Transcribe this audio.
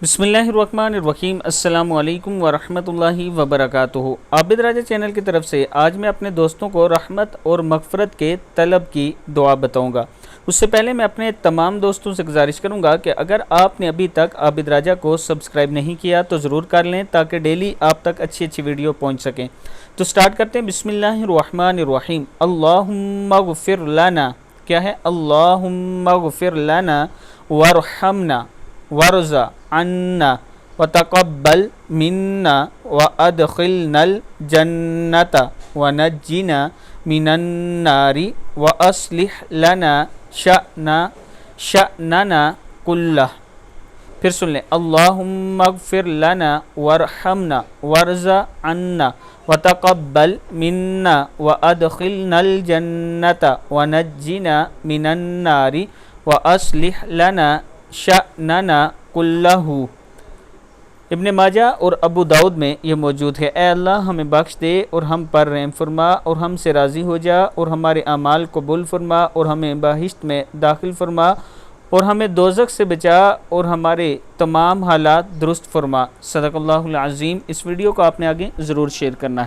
बिस्मिल्लाहिर्रहमानिर्रहीम। अस्सलामु अलैकुम वरहमतुल्लाहि वबरकातुहू। आबिद राजा चैनल की तरफ से आज मैं अपने दोस्तों को रहमत और मग़फ़रत के तलब की दुआ बताऊंगा। उससे पहले मैं अपने तमाम दोस्तों से गुजारिश करूंगा कि अगर आपने अभी तक आबिद राजा को सब्सक्राइब नहीं किया तो ज़रूर कर लें ताकि डेली आप तक अच्छी अच्छी वीडियो पहुँच सकें। तो स्टार्ट करते हैं। बिस्मिल्लाहिर्रहमानिर्रहीम। अल्लाहुम्मा ग़फ़िर लना, क्या है? अल्लाहुम्मा ग़फ़िर लना वरहमना वर्ज़ा अन्ना व तक़ब्बल मिन्ना व अदखिलनल जन्नता व नज्जिना मिनन नारी व अस्लिह लना शअनना कुल्लह। फिर सुन लें। अल्लाहुम्मा ग़फ़िर लना वरहमना वर्ज़ा अन्ना व तक़ब्बल मिन्ना व अदखिलनल जन्नता व नज्जिना मिनन नारी व अस्लिह लना शअनना कुल्लहू। इब्न माजा और अबू दाऊद में ये मौजूद है। ए अल्लाह, हमें बख्श दे और हम पर रहम फरमा और हमसे राज़ी हो जा और हमारे अमाल कबूल फरमा और हमें बहिश्त में दाखिल फरमा और हमें दोज़ख से बचा और हमारे तमाम हालात दुरुस्त फरमा। सदक़ल्लाहुल अज़ीम। इस वीडियो को आपने आगे ज़रूर शेयर करना है।